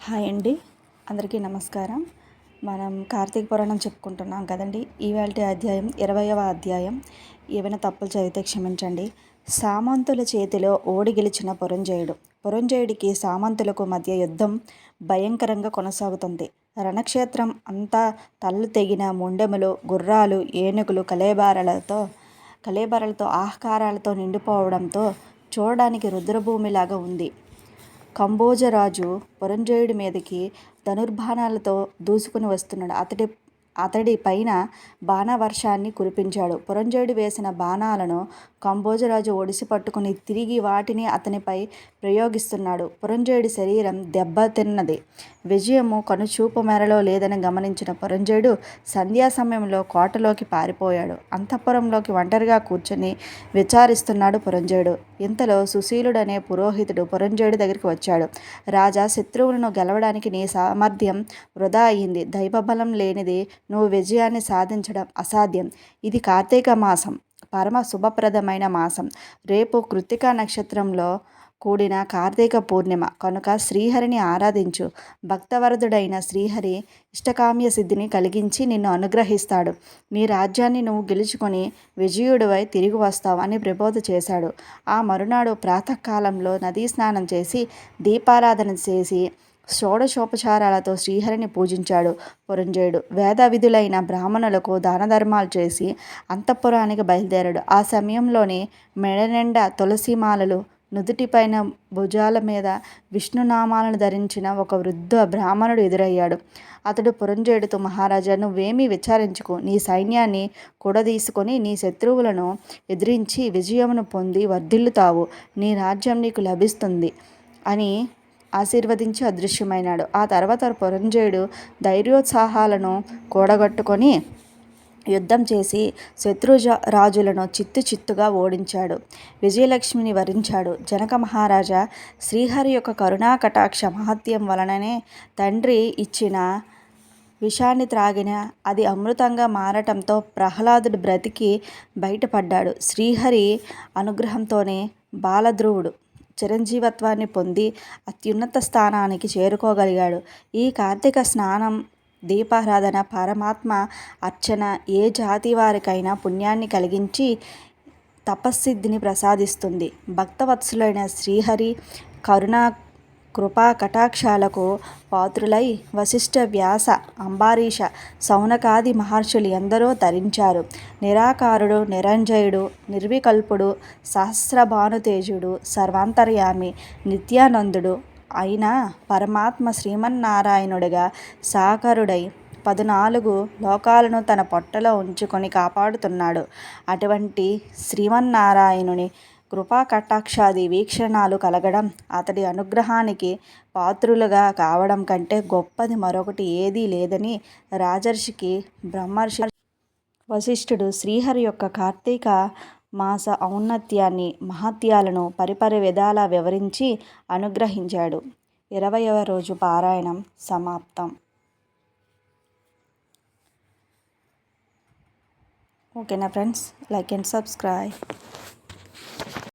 Hi అండి, అందరికీ నమస్కారం. మనం కార్తీక పురాణం చెప్పుకుంటున్నాం కదండి. ఇవాల్టి అధ్యాయం 20వ అధ్యాయం. ఏవైనా తప్పులు చదివితే క్షమించండి. సామంతుల చేతిలో ఓడి గెలిచిన పురంజయుడికి సామంతులకు మధ్య యుద్ధం భయంకరంగా కొనసాగుతుంది. రణక్షేత్రం అంతా తల్లు తెగిన మొండెములు, గుర్రాలు, ఏనుగులు కళేబరాలతో ఆహ్కారాలతో నిండిపోవడంతో చూడడానికి రుద్రభూమిలాగా ఉంది. కంబోజరాజు పురంజయుడి మీదకి ధనుర్బాణాలతో దూసుకుని వస్తున్నాడు. అతడి పైన బాణవర్షాన్ని కురిపించాడు. పురంజయుడు వేసిన బాణాలను కంబోజరాజు ఒడిసి పట్టుకుని తిరిగి వాటిని అతనిపై ప్రయోగిస్తున్నాడు. పురంజయుడి శరీరం దెబ్బతిన్నది. విజయము కనుచూపు మేరలో లేదని గమనించిన పురంజయుడు సంధ్యా సమయంలో కోటలోకి పారిపోయాడు. అంతఃపురంలోకి ఒంటరిగా కూర్చొని విచారిస్తున్నాడు పురంజయుడు. ఇంతలో సుశీలుడనే పురోహితుడు పురంజయుడి దగ్గరికి వచ్చాడు. రాజా, శత్రువులను గెలవడానికి నీ సామర్థ్యం వృధా అయింది. దైవబలం లేనిది నువ్వు విజయాన్ని సాధించడం అసాధ్యం. ఇది కార్తీక మాసం, పరమ శుభప్రదమైన మాసం. రేపు కృత్తికా నక్షత్రంలో కూడిన కార్తీక పూర్ణిమ కనుక శ్రీహరిని ఆరాధించు. భక్తవరదుడైన శ్రీహరి ఇష్టకామ్య సిద్ధిని కలిగించి నిన్ను అనుగ్రహిస్తాడు. నీ రాజ్యాన్ని నువ్వు గెలుచుకొని విజయుడివై తిరిగి వస్తావు అని ప్రబోధ చేశాడు. ఆ మరునాడు ప్రాతకాలంలో నదీ స్నానం చేసి దీపారాధన చేసి షోడశోపచారాలతో శ్రీహరిని పూజించాడు పురంజయుడు. వేద విధులైన బ్రాహ్మణులకు దానధర్మాలు చేసి అంతఃపురానికి బయలుదేరాడు. ఆ సమయంలోనే మెడనిండా తులసిమాలలు, నుదుటిపైన భుజాల మీద విష్ణునామాలను ధరించిన ఒక వృద్ధ బ్రాహ్మణుడు ఎదురయ్యాడు. అతడు పురంజయుడితో, మహారాజా, నువ్వేమీ విచారించుకో. నీ సైన్యాన్ని కూడదీసుకొని నీ శత్రువులను ఎదిరించి విజయమును పొంది వర్ధిల్లుతావు. నీ రాజ్యం నీకు లభిస్తుంది అని ఆశీర్వదించి అదృశ్యమైనాడు. ఆ తర్వాత పురంజయుడు ధైర్యోత్సాహాలను కూడగట్టుకొని యుద్ధం చేసి రాజులను చిత్తుగా ఓడించాడు. విజయలక్ష్మిని వరించాడు. జనక మహారాజా, శ్రీహరి యొక్క కరుణా కటాక్ష మహత్యం వలననే తండ్రి ఇచ్చిన విషాన్ని త్రాగిన అది అమృతంగా మారటంతో ప్రహ్లాదుడు బ్రతికి బయటపడ్డాడు. శ్రీహరి అనుగ్రహంతోనే బాలధ్రువుడు చిరంజీవత్వాన్ని పొంది అత్యున్నత స్థానానికి చేరుకోగలిగాడు. ఈ కార్తీక స్నానం, దీపారాధన, పరమాత్మ అర్చన ఏ జాతి వారికైనా పుణ్యాన్ని కలిగించి తపస్సిద్ధిని ప్రసాదిస్తుంది. భక్తవత్సలుడైన శ్రీహరి కరుణా కృపా కటాక్షాలకు పాత్రులై వశిష్ఠ, వ్యాస, అంబరీష, శౌనకాది మహర్షులు ఎందరో తరించారు. నిరాకారుడు, నిరంజయుడు, నిర్వికల్పుడు, సహస్రభానుతేజుడు, సర్వాంతర్యామి, నిత్యానందుడు అయిన పరమాత్మ శ్రీమన్నారాయణుడిగా సాకారుడై 14 లోకాలను తన పొట్టలో ఉంచుకొని కాపాడుతున్నాడు. అటువంటి శ్రీమన్నారాయణుని కృపా కటాక్షాది వీక్షణాలు కలగడం, అతడి అనుగ్రహానికి పాత్రులుగా కావడం కంటే గొప్పది మరొకటి ఏదీ లేదని రాజర్షికి బ్రహ్మర్షి వశిష్ఠుడు శ్రీహరి యొక్క కార్తీక మాస ఔన్నత్యాన్ని, మహత్యాలను పరిపరి విధాలా వివరించి అనుగ్రహించాడు. 20వ రోజు పారాయణం సమాప్తం. ఓకేనా ఫ్రెండ్స్, లైక్ అండ్ సబ్స్క్రైబ్.